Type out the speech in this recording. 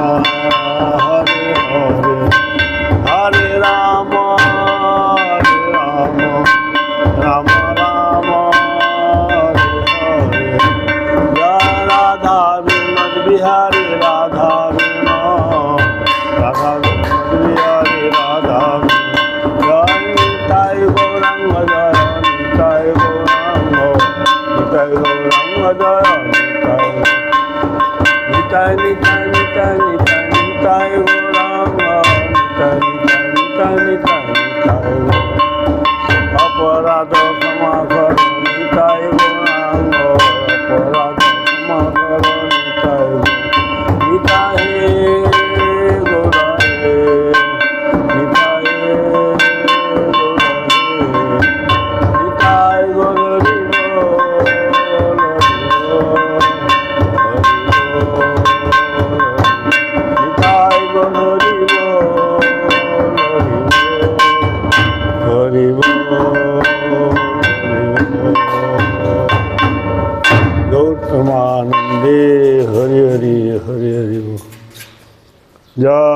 হরে হরে হরে রাম রাম রাম রাম হরে হরে জয় রাধা বিনোদ বিহারী রাধা বিনোদ রাধা বিনোদ বিহারী রাধা জয় নিতাই গৌরাঙ্গ জয় নিতাই গৌরাঙ্গ নিতাই গৌরাঙ্গ জয় নিতাই নিতাই নিতাই নিতাই নিতাই গৌরাঙ্গ নিতাই নিতাই নিতাই নিতাই নিতাই অপরাধ ক্ষমা কর নিতাই গৌরাঙ্গ অপরাধ ক্ষমা কর নিতাই নিতাই গৌরাঙ্গে নিতাই গৌরাঙ্গে নিতাই গৌরী गौतमानंदे हरि हरि हरि हरि जय